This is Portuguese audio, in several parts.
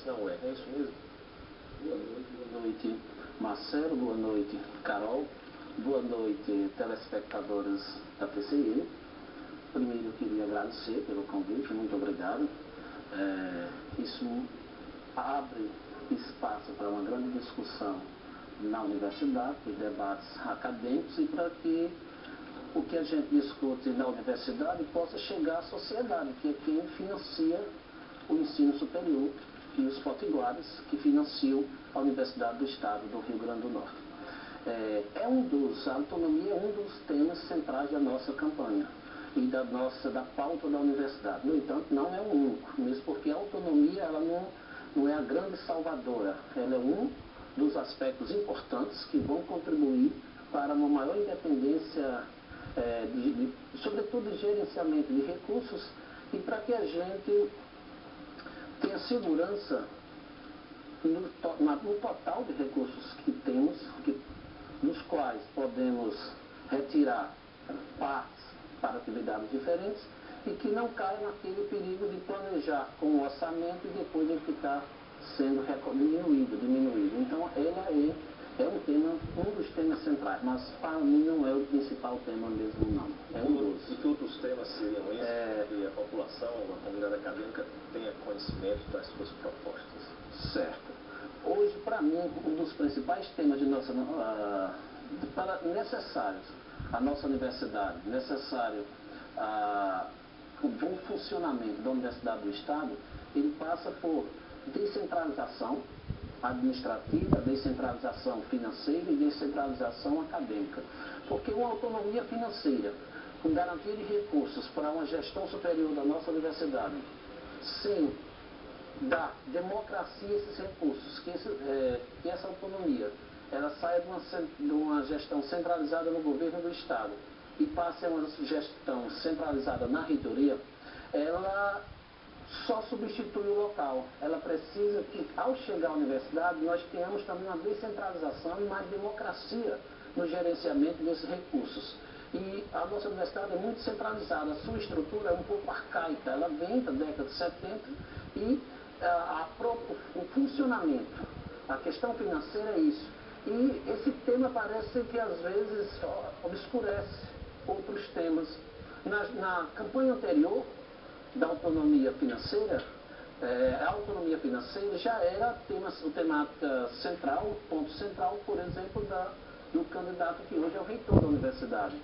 da UERN, é isso mesmo? Boa noite, Marcelo, boa noite, Carol, boa noite, telespectadores da TCM. Primeiro eu queria agradecer pelo convite, muito obrigado. Isso abre espaço para uma grande discussão na universidade, os debates acadêmicos, e para que o que a gente discute na universidade possa chegar à sociedade, que é quem financia o ensino superior, e os potiguares que financiam a Universidade do Estado do Rio Grande do Norte. A autonomia é um dos temas centrais da nossa campanha e da pauta da universidade. No entanto, não é o único, mesmo porque a autonomia ela não é a grande salvadora, ela é um dos aspectos importantes que vão contribuir para uma maior independência, sobretudo de gerenciamento de recursos, e para que a gente tenha segurança no total de recursos que temos, dos quais podemos retirar partes para atividades diferentes, e que não caia naquele perigo de planejar com o orçamento e depois ele ficar sendo diminuído. Então, ela é um dos temas centrais, mas para mim não é o principal tema mesmo, não. É um dos. E que outros temas seriam esses? Que a população, a comunidade acadêmica tenha conhecimento das suas propostas? Certo. Hoje, para mim, um dos principais temas de necessários à nossa universidade, necessário o bom funcionamento da Universidade do Estado, ele passa por descentralização administrativa, descentralização financeira e descentralização acadêmica. Porque uma autonomia financeira, com garantia de recursos para uma gestão superior da nossa universidade, sem dar democracia a esses recursos, que essa autonomia ela saia de uma gestão centralizada no governo do Estado e passe a uma gestão centralizada na reitoria, ela só substitui o local. Ela precisa que, ao chegar à universidade, nós tenhamos também uma descentralização e mais democracia no gerenciamento desses recursos. E a nossa universidade é muito centralizada, a sua estrutura é um pouco arcaica, ela vem da década de 70 e o funcionamento, a questão financeira é isso. E esse tema parece que às vezes obscurece outros temas. Na campanha anterior da autonomia financeira, a autonomia financeira já era temática central, ponto central, por exemplo, do candidato que hoje é o reitor da universidade.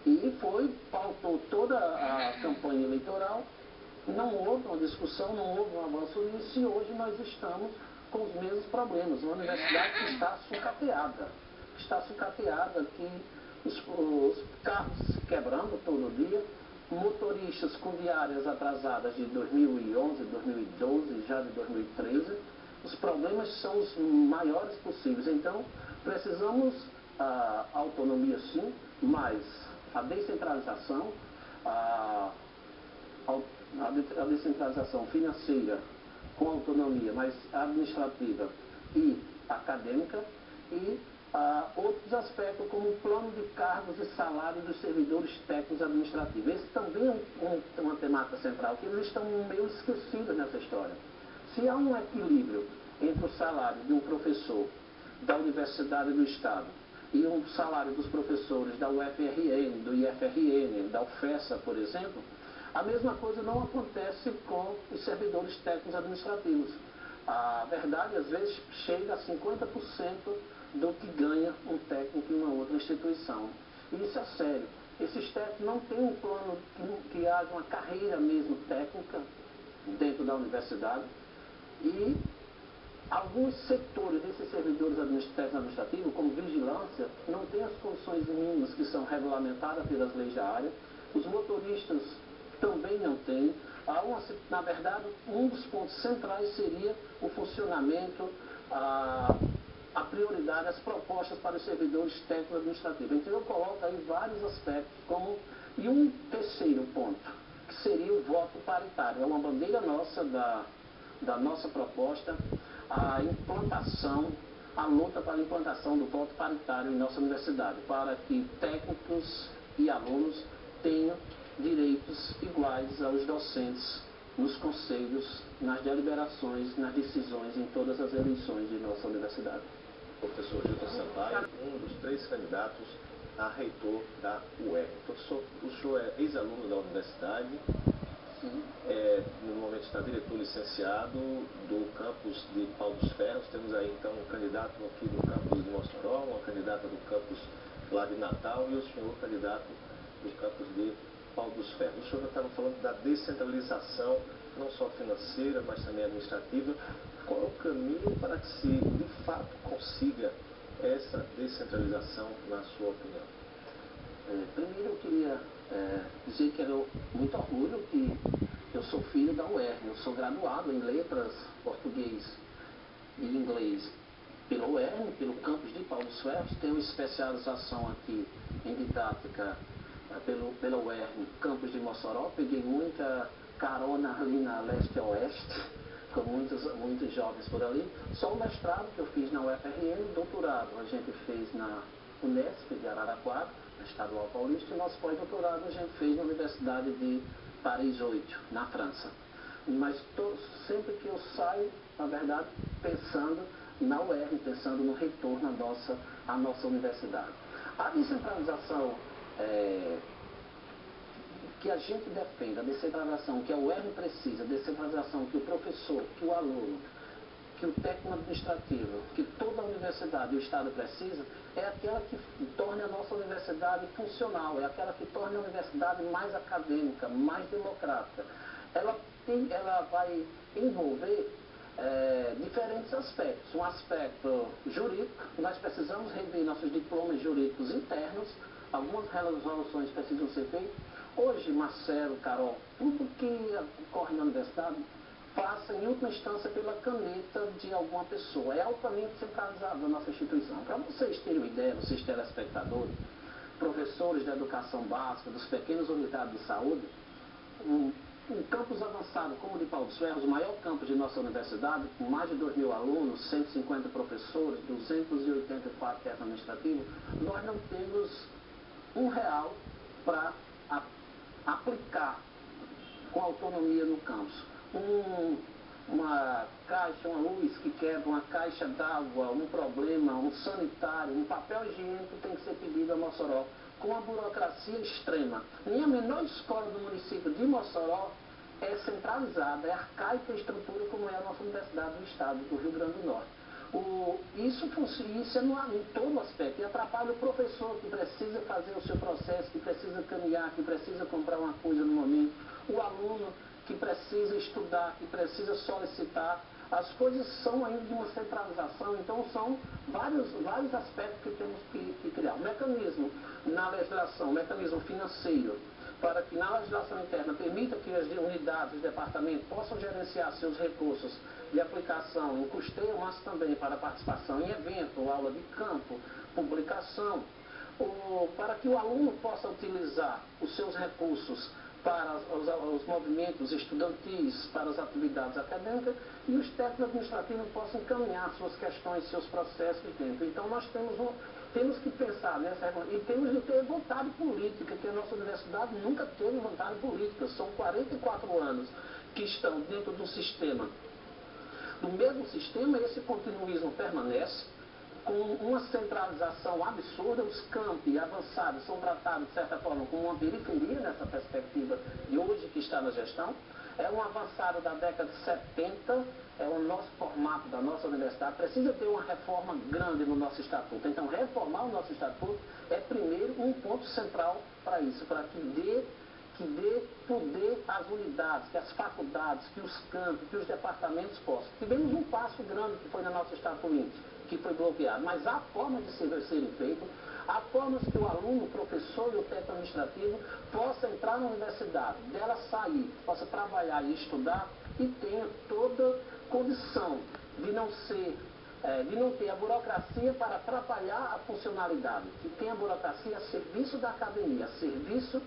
E pautou toda a campanha eleitoral, não houve uma discussão, não houve um avanço nisso, e hoje nós estamos com os mesmos problemas. Uma universidade que está sucateada, que os carros quebrando todo dia, motoristas com diárias atrasadas de 2011, 2012, já de 2013. Os problemas são os maiores possíveis. Então, precisamos a autonomia sim, mas a descentralização, a descentralização financeira com autonomia, mas administrativa e acadêmica, e outros aspectos como o plano de cargos e salários dos servidores técnicos administrativos. Esse também é uma temática central, que eles estão meio esquecidos nessa história. Se há um equilíbrio entre o salário de um professor da Universidade do Estado e o salário dos professores da UFRN, do IFRN, da UFESA, por exemplo, a mesma coisa não acontece com os servidores técnicos administrativos. A verdade, às vezes, chega a 50% do que ganha um técnico em uma outra instituição. E isso é sério. Esses técnicos não têm um plano que haja uma carreira mesmo técnica dentro da universidade, e alguns setores desses servidores técnicos administrativos, como vigilância, não têm as condições mínimas que são regulamentadas pelas leis da área. Os motoristas também não têm. Na verdade, um dos pontos centrais seria o funcionamento, a prioridade, as propostas para os servidores técnicos administrativos. Então, eu coloco aí vários aspectos, e um terceiro ponto, que seria o voto paritário. É uma bandeira nossa, da nossa proposta, a luta para a implantação do voto paritário em nossa universidade, para que técnicos e alunos tenham direitos iguais aos docentes nos conselhos, nas deliberações, nas decisões em todas as eleições de nossa universidade. Professor Gilton Sampaio, um dos 3 candidatos a reitor da UERN. Professor, o senhor é ex-aluno da universidade, no momento está diretor licenciado do campus de Pau dos Ferros. Temos aí então um candidato aqui do campus de Mossoró, uma candidata do campus lá de Natal e o senhor candidato do campus de Pau dos Ferros. O senhor já estava falando da descentralização, não só financeira, mas também administrativa. Qual é o caminho para que se de fato consiga essa descentralização, na sua opinião? Primeiro eu queria dizer que eu muito orgulho que eu sou filho da UERN. Eu sou graduado em letras, português e inglês pela UERN, pelo campus de Pau dos Ferros. Tenho especialização aqui em didática pela UERN, campus de Mossoró. Peguei muita carona ali na leste-oeste, com muitos jovens por ali. Só o mestrado que eu fiz na UFRN, doutorado a gente fez na Unesp de Araraquara, na Estadual Paulista, e nosso pós-doutorado a gente fez na Universidade de Paris 8, na França. Mas sempre que eu saio, na verdade, pensando na UERN, pensando no retorno à nossa universidade. A descentralização que a gente defende, a descentralização que a UERN precisa, a descentralização que o professor, que o aluno, que o técnico administrativo, que toda a universidade e o Estado precisa, é aquela que torne a nossa universidade funcional, é aquela que torne a universidade mais acadêmica, mais democrática. Ela vai envolver diferentes aspectos. Um aspecto jurídico, nós precisamos rever nossos diplomas jurídicos internos, algumas resoluções precisam ser feitas. Hoje, Marcelo, Carol, tudo que ocorre na universidade passa em última instância pela caneta de alguma pessoa. É altamente centralizado na nossa instituição. Para vocês terem uma ideia, vocês telespectadores, professores da educação básica, dos pequenos unidades de saúde, um campus avançado como o de Pau dos Ferros, o maior campus de nossa universidade, com mais de 2.000 alunos, 150 professores, 284 técnicos administrativos, nós não temos R$1 para aplicar com autonomia no campus. Uma caixa, uma luz que quebra, uma caixa d'água, um problema, um sanitário, um papel higiênico tem que ser pedido a Mossoró, com a burocracia extrema. Nem a menor escola do município de Mossoró é centralizada, é arcaica a estrutura como é a nossa universidade do estado do Rio Grande do Norte. Isso é em todo aspecto, e atrapalha o professor que precisa fazer o seu processo, que precisa caminhar, que precisa comprar uma coisa no momento, o aluno que precisa estudar, que precisa solicitar. As coisas são ainda de uma centralização, então são vários aspectos que temos que criar. O mecanismo na legislação, o mecanismo financeiro, para que na legislação interna permita que as unidades, os departamentos possam gerenciar seus recursos de aplicação em custeio, mas também para participação em evento, aula de campo, publicação, para que o aluno possa utilizar os seus recursos para os movimentos estudantis, para as atividades acadêmicas, e os técnicos administrativos possam encaminhar suas questões, seus processos de tempo. Então nós temos que pensar nessa e temos de ter vontade política, que a nossa universidade nunca teve vontade política. São 44 anos que estão dentro do sistema. Do mesmo sistema, esse continuismo permanece, com uma centralização absurda. Os campi avançados são tratados, de certa forma, como uma periferia nessa perspectiva de hoje que está na gestão. É um avançado da década de 70, é o nosso formato da nossa universidade. Precisa ter uma reforma grande no nosso estatuto. Então, reformar o nosso estatuto é, primeiro, um ponto central para isso, para que dê poder às unidades, que as faculdades, que os campos, que os departamentos possam. Tivemos um passo grande que foi no nosso Estatuto Político, que foi bloqueado, mas há formas de serem feitas, há formas que o aluno, o professor e o técnico administrativo possa entrar na universidade, dela sair, possa trabalhar e estudar e tenha toda condição de não ter a burocracia para atrapalhar a funcionalidade, que tem a burocracia a serviço da academia, a serviço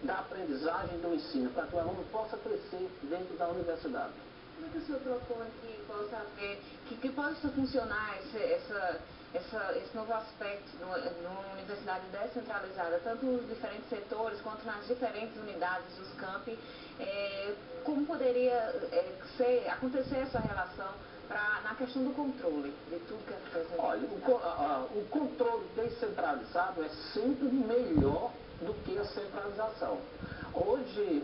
da aprendizagem, do ensino, para que o aluno possa crescer dentro da universidade. Como é que o senhor propõe que possa haver, que possa funcionar esse novo aspecto numa universidade descentralizada, tanto nos diferentes setores quanto nas diferentes unidades dos campi? Como poderia acontecer essa relação na questão do controle de tudo que acontece? Olha, o controle descentralizado é sempre melhor do que a centralização. Hoje,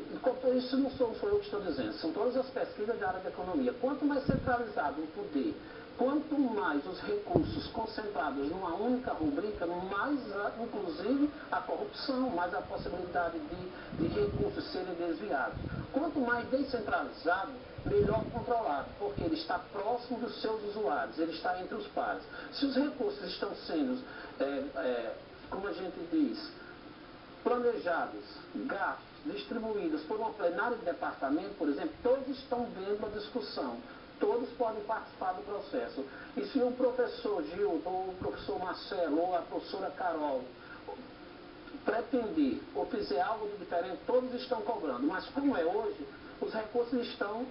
isso não sou eu que estou dizendo, são todas as pesquisas da área da economia. Quanto mais centralizado o poder, quanto mais os recursos concentrados numa única rubrica, mais, inclusive, a corrupção, mais a possibilidade de recursos serem desviados. Quanto mais descentralizado, melhor controlado, porque ele está próximo dos seus usuários, ele está entre os pares. Se os recursos estão sendo, como a gente diz, planejados, gastos, distribuídos por uma plenária de departamento, por exemplo, todos estão vendo a discussão, todos podem participar do processo. E se o professor Gil, ou o professor Marcelo, ou a professora Carol pretender ou fizer algo de diferente, todos estão cobrando. Mas como é hoje, os recursos estão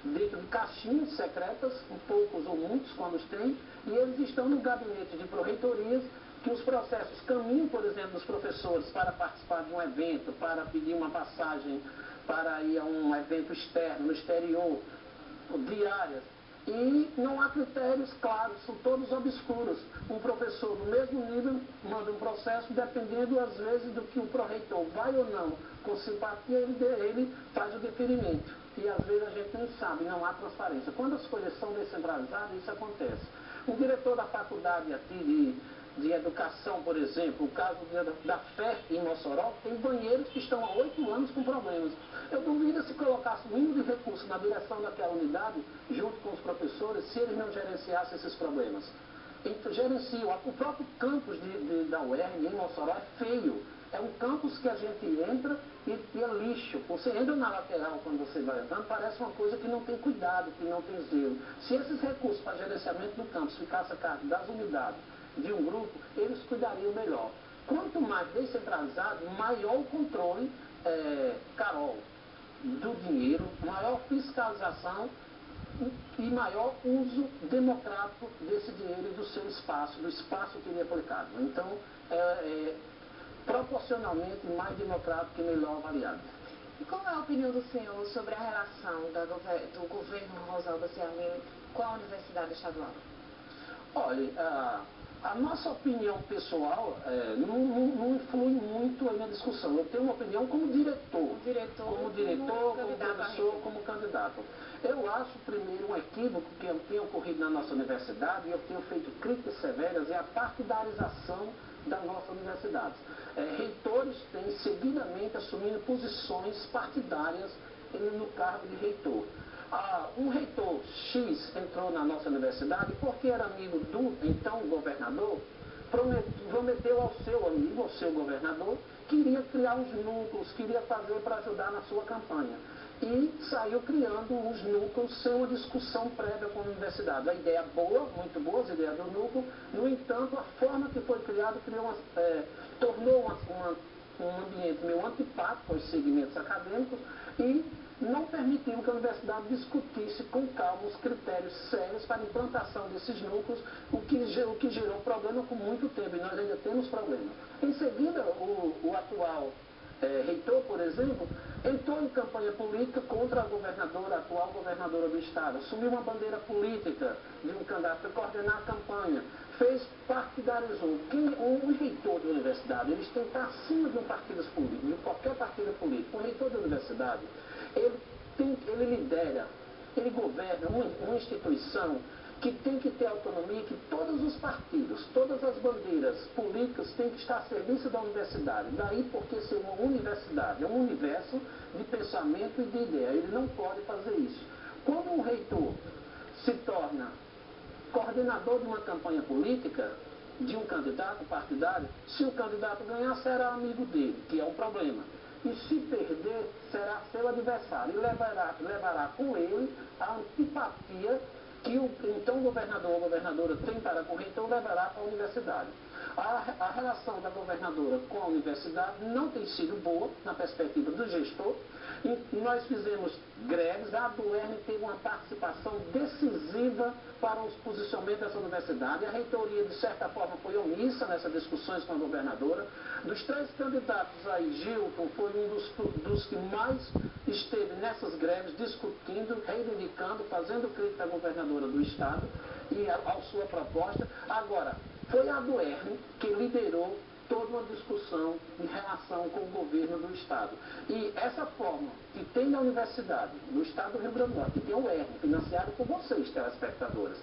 dentro de caixinhas secretas, poucos ou muitos, quando tem, e eles estão no gabinete de pró-reitorias, que os processos caminham, por exemplo, dos professores para participar de um evento, para pedir uma passagem, para ir a um evento externo, no exterior, diárias, e não há critérios claros, são todos obscuros. Um professor do mesmo nível manda um processo, dependendo às vezes do que o pró-reitor vai ou não com simpatia, ele faz o deferimento. E às vezes a gente nem sabe, não há transparência. Quando as coisas são descentralizadas, isso acontece. Um diretor da faculdade aqui de educação, por exemplo, o caso da FER em Mossoró, tem banheiros que estão há 8 anos com problemas. Eu duvido se colocasse o mínimo de recurso na direção daquela unidade, junto com os professores, se eles não gerenciassem esses problemas. Então, gerenciam. O próprio campus da UERN em Mossoró é feio. É um campus que a gente entra e é lixo. Você entra na lateral quando você vai andando, parece uma coisa que não tem cuidado, que não tem zelo. Se esses recursos para gerenciamento do campus ficassem a cargo das unidades de um grupo, eles cuidariam melhor. Quanto mais descentralizado, maior o controle, Carol, do dinheiro, maior fiscalização e maior uso democrático desse dinheiro e do seu espaço, do espaço que ele é aplicado. Então, proporcionalmente mais democrático e melhor avaliado. E qual é a opinião do senhor sobre a relação do governo Rosalba Ciarline com a Universidade Estadual? Olha, a nossa opinião pessoal não influi muito aí na discussão. Eu tenho uma opinião como diretor, como professor, como candidato. Eu acho, primeiro, um equívoco que tem ocorrido na nossa universidade, e eu tenho feito críticas severas, é a partidarização da nossa universidade. Reitores têm seguidamente assumindo posições partidárias no cargo de reitor. Um reitor X entrou na nossa universidade porque era amigo do então governador, prometeu ao seu amigo, ao seu governador, que iria criar uns núcleos, queria fazer para ajudar na sua campanha. E saiu criando os núcleos sem uma discussão prévia com a universidade. A ideia boa, muito boa, as ideias do núcleo, no entanto, a forma que foi criado tornou um ambiente meio antipático aos segmentos acadêmicos e não permitiu que a universidade discutisse com calma os critérios sérios para a implantação desses núcleos, o que gerou problema por muito tempo, e nós ainda temos problema. Em seguida, o atual reitor, por exemplo, entrou em campanha política contra a atual governadora do estado, assumiu uma bandeira política de um candidato, foi coordenar a campanha, partidarizou. Um reitor de universidade, eles têm que estar acima de um partido político, de qualquer partido político. Um reitor de universidade, ele lidera, ele governa uma instituição que tem que ter autonomia, que todos os partidos, todas as bandeiras políticas têm que estar a serviço da universidade. Daí porque ser uma universidade é um universo de pensamento e de ideia. Ele não pode fazer isso. Quando um reitor se torna coordenador de uma campanha política, de um candidato partidário, se o candidato ganhar, será amigo dele, que é um problema. E se perder, será seu adversário e levará com ele a antipatia que o então governador ou governadora tem para com o reitor, levará para a universidade. A relação da governadora com a universidade não tem sido boa na perspectiva do gestor, E nós fizemos greves, a ADUERN teve uma participação decisiva para os posicionamentos dessa universidade. A reitoria, de certa forma, foi omissa nessas discussões com a governadora. Dos 3 candidatos aí, Gilton foi um dos que mais esteve nessas greves, discutindo, reivindicando, fazendo crítica à governadora do estado e à sua proposta. Agora, foi a ADUERN que liderou toda uma discussão em relação com o governo do estado. E essa forma que tem na universidade, no estado do Rio Grande do Norte, que tem o ERN, financiado por vocês, telespectadores,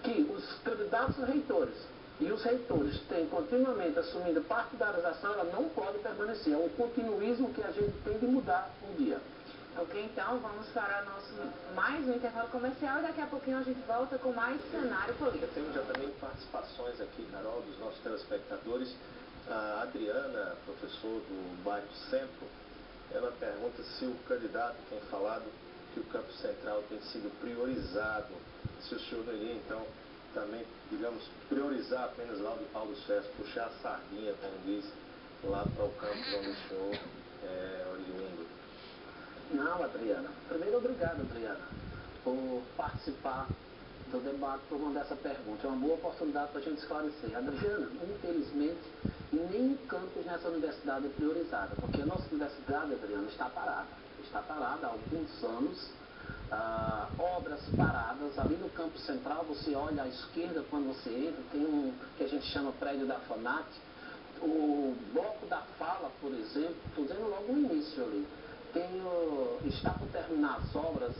que os candidatos a reitores e os reitores têm continuamente assumindo partidarização, ela não pode permanecer. É um continuismo que a gente tem de mudar um dia. Ok, então vamos para mais um intervalo comercial e daqui a pouquinho a gente volta com mais cenário político. Temos já também participações aqui, Carol, dos nossos telespectadores. A Adriana, professor do bairro Centro, ela pergunta se o candidato tem falado que o campo central tem sido priorizado, se o senhor não iria, então, também, digamos, priorizar apenas lá o de Paulo Sérgio, puxar a sardinha, como diz, lá para o campo onde o senhor é oriundo. Não, Adriana. Primeiro, obrigado, Adriana, por participar do debate, por mandar essa pergunta. É uma boa oportunidade para a gente esclarecer. Adriana, infelizmente, nem campus nessa universidade é priorizada, porque a nossa universidade, Adriana, está parada. Está parada há alguns anos, obras paradas. Ali no campus central, você olha à esquerda, quando você entra, tem um que a gente chama prédio da FANAT. O bloco da fala, por exemplo, estou dizendo logo no início ali, está por terminar as obras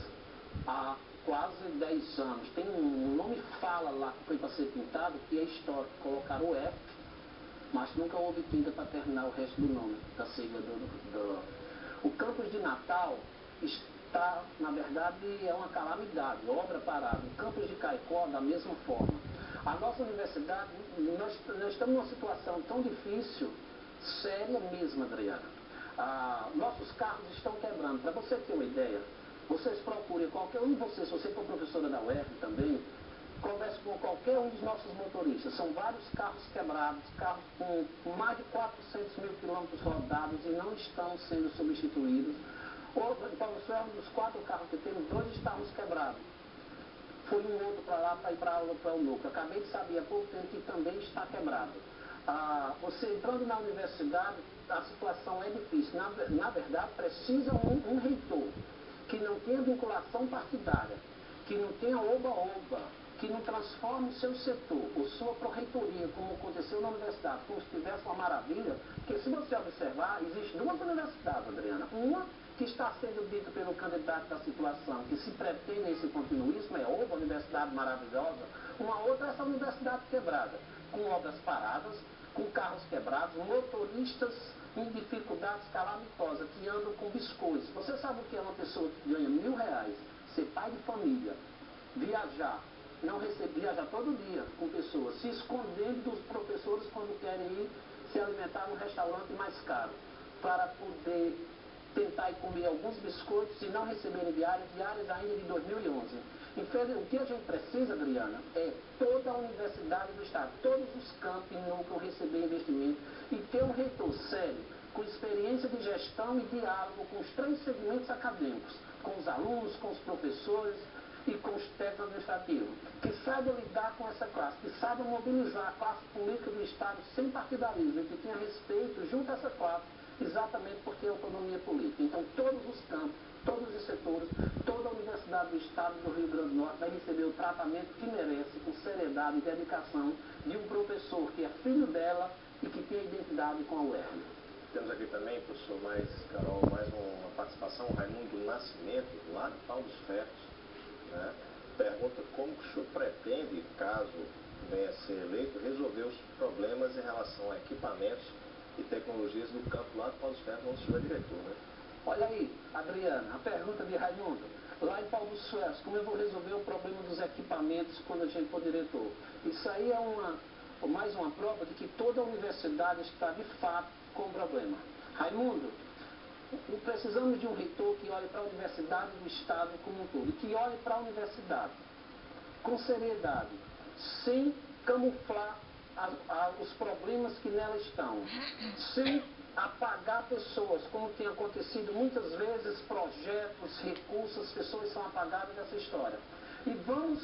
há quase 10 anos. Tem um nome fala lá que foi para ser pintado, que é histórico. Colocaram o F, mas nunca houve tinta para terminar o resto do nome, da sigla O campus de Natal está, na verdade, é uma calamidade, obra parada. O campus de Caicó, da mesma forma. A nossa universidade, nós estamos numa situação tão difícil, séria mesmo, Adriana. Nossos carros estão quebrando. Para você ter uma ideia, vocês procurem qualquer um de vocês, se você for professora da UERN também, converse com qualquer um dos nossos motoristas. São vários carros quebrados, carros com mais de 400 mil quilômetros rodados e não estão sendo substituídos. Em Paulo Sérgio, dos 4 carros que temos, 2 estavam quebrados. Foi um outro para lá, para ir para o núcleo. Acabei de saber há pouco tempo que também está quebrado. Você entrando na universidade, a situação é difícil. Na verdade, precisa um reitor que não tenha vinculação partidária, que não tenha oba-oba, que não transforme o seu setor, ou sua pró-reitoria, como aconteceu na universidade, como se tivesse uma maravilha, porque se você observar, existem 2 universidades, Adriana. Uma que está sendo dito pelo candidato da situação, que se pretende esse continuismo, é oba, universidade maravilhosa. Uma outra é essa universidade quebrada, com obras paradas, com carros quebrados, motoristas em dificuldades calamitosas, que andam com biscoitos. Você sabe o que é uma pessoa que ganha R$1.000, ser pai de família, viajar, não receber, viajar todo dia com pessoas, se escondendo dos professores quando querem ir se alimentar no restaurante mais caro, para poder tentar ir comer alguns biscoitos e não receberem diárias ainda de 2011. O que a gente precisa, Adriana, é toda a universidade do estado, todos os campos e núcleos receber investimento e ter um reitor sério, com experiência de gestão e diálogo com os 3 segmentos acadêmicos, com os alunos, com os professores e com os técnicos administrativos, que saiba lidar com essa classe, que saiba mobilizar a classe política do estado sem partidarismo, e que tenha respeito junto a essa classe, exatamente porque é autonomia política. Então, todos os campos, todos os setores, toda a universidade do estado do Rio Grande do Norte vai receber o tratamento que merece, com seriedade e dedicação, de um professor que é filho dela e que tem a identidade com a UERN. Temos aqui também, professor Carol, mais uma participação, Raimundo Nascimento, lá de Paulo dos Ferros, né? Pergunta como o senhor pretende, caso venha a ser eleito, resolver os problemas em relação a equipamentos e tecnologias do campo lá de Paulo dos Ferros, onde o senhor é diretor, né? Olha aí, Adriana, a pergunta de Raimundo. Lá em Paulo dos Ferros, como eu vou resolver o problema dos equipamentos quando a gente for diretor? Isso aí é mais uma prova de que toda a universidade está, de fato, com problema. Raimundo, precisamos de um reitor que olhe para a universidade do estado como um todo, e que olhe para a universidade com seriedade, sem camuflar os problemas que nela estão, sem apagar pessoas, como tem acontecido muitas vezes, projetos, recursos, as pessoas são apagadas dessa história. E vamos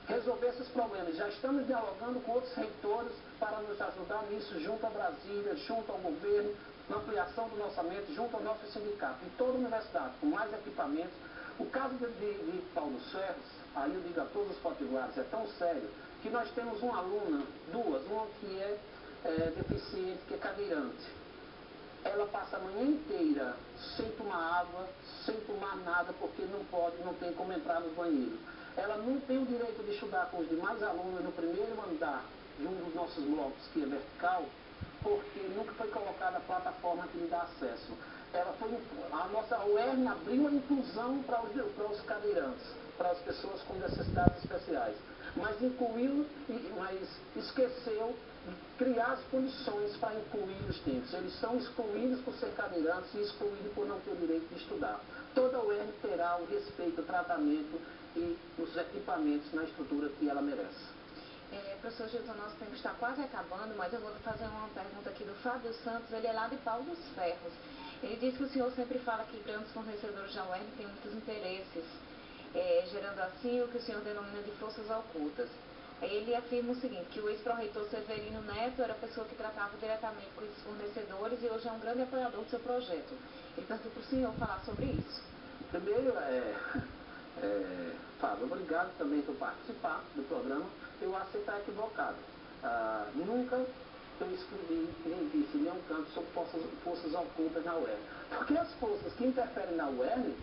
resolver esses problemas. Já estamos dialogando com outros reitores para nos ajudar nisso, junto a Brasília, junto ao governo, na ampliação do nosso orçamento, junto ao nosso sindicato, em toda a universidade, com mais equipamentos. O caso de Paulo dos Ferros, aí eu digo a todos os particulares, é tão sério, que nós temos uma aluna, duas, uma que é deficiente, que é cadeirante. Ela passa a manhã inteira sem tomar água, sem tomar nada, porque não pode, não tem como entrar no banheiro. Ela não tem o direito de estudar com os demais alunos no primeiro andar de um dos nossos blocos, que é vertical, porque nunca foi colocada a plataforma que lhe dá acesso. A nossa UERN abriu a inclusão para os cadeirantes, para as pessoas com necessidades especiais, mas esqueceu de criar as condições para incluir os tempos. Eles são excluídos por ser cadeirantes e excluídos por não ter o direito de estudar. Toda a UERN terá o respeito, o tratamento e os equipamentos na estrutura que ela merece. Professor Gilton, nosso tempo está quase acabando, mas eu vou fazer uma pergunta aqui do Fábio Santos, ele é lá de Paulo dos Ferros. Ele diz que o senhor sempre fala que grandes fornecedores da UERN têm muitos interesses, gerando assim o que o senhor denomina de forças ocultas. Ele afirma o seguinte, que o ex-pró-reitor Severino Neto era a pessoa que tratava diretamente com esses fornecedores e hoje é um grande apoiador do seu projeto. Ele pediu para o senhor falar sobre isso. Primeiro, Fábio, obrigado também por participar do programa. Eu acho que você está equivocado. Nunca eu escrevi, nem disse em nenhum canto sobre forças ocultas na UERN. Porque as forças que interferem na UERN,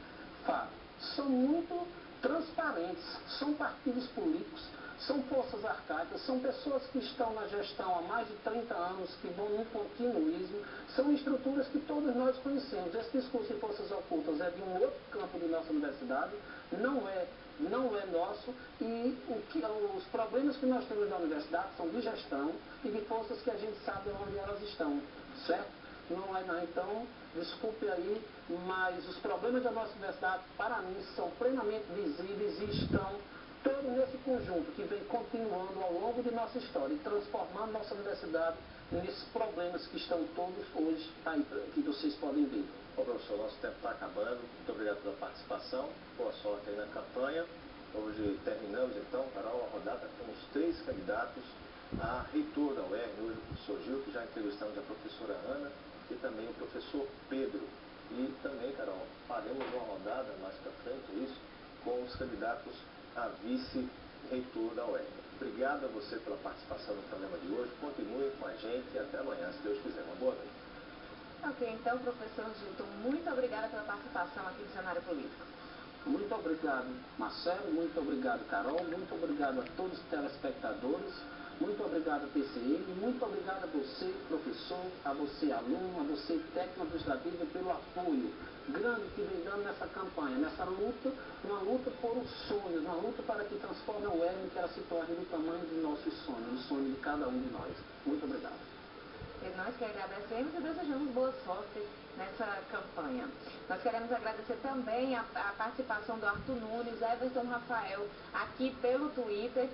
Fábio, são muito transparentes, são partidos políticos, são forças arcaicas, são pessoas que estão na gestão há mais de 30 anos, que vão num continuismo, são estruturas que todos nós conhecemos. Esse discurso de forças ocultas é de um outro campo de nossa universidade, não é nosso, e os problemas que nós temos na universidade são de gestão e de forças que a gente sabe onde elas estão, certo? Não é não. Então, desculpe aí, mas os problemas da nossa universidade, para mim, são plenamente visíveis e estão todos nesse conjunto que vem continuando ao longo de nossa história e transformando nossa universidade nesses problemas que estão todos hoje aí, que vocês podem ver. Bom, professor, nosso tempo está acabando. Muito obrigado pela participação. Boa sorte aí na campanha. Hoje terminamos, então, Carol, a rodada com os 3 candidatos a reitor da UERN. Hoje o professor Gil, que já entrevistamos a professora Ana e também o professor Pedro. E também, Carol, faremos uma rodada mais para frente, isso, com os candidatos a vice-reitor da UERN. Obrigado a você pela participação no programa de hoje. Continue com a gente e até amanhã, se Deus quiser. Uma boa noite. Ok, então, professor Gilton, muito obrigada pela participação aqui no cenário político. Muito obrigado, Marcelo, muito obrigado, Carol, muito obrigado a todos os telespectadores, muito obrigado, PCM, muito obrigado a você, professor, a você, aluno, a você, técnico administrativo, pelo apoio grande que vem dando nessa campanha, nessa luta, uma luta por um sonho, uma luta para que transforme a UERN, que ela se torne do tamanho dos nossos sonhos, do sonho de cada um de nós. Muito obrigado. E nós que agradecemos e desejamos boa sorte nessa campanha. Nós queremos agradecer também a participação do Arthur Nunes, Everton Rafael, aqui pelo Twitter.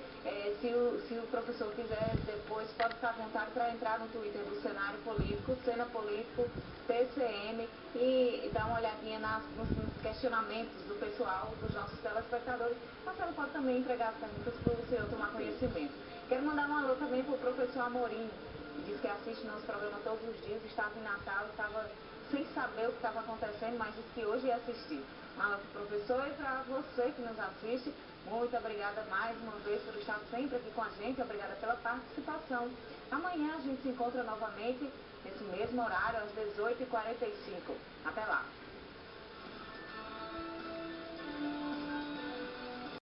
Se o professor quiser depois, pode ficar à vontade para entrar no Twitter do Cenário Político, Cena Político, TCM, e dar uma olhadinha nos questionamentos do pessoal, dos nossos telespectadores. Marcelo pode também entregar as perguntas para o senhor tomar conhecimento. Quero mandar um alô também para o professor Amorim, que diz que assiste nosso programa todos os dias, estava em Natal, estava sem saber o que estava acontecendo, mas disse que hoje ia assistir. Um alô para o professor e para você que nos assiste. Muito obrigada mais uma vez por estar sempre aqui com a gente, obrigada pela participação. Amanhã a gente se encontra novamente nesse mesmo horário, às 18h45. Até lá!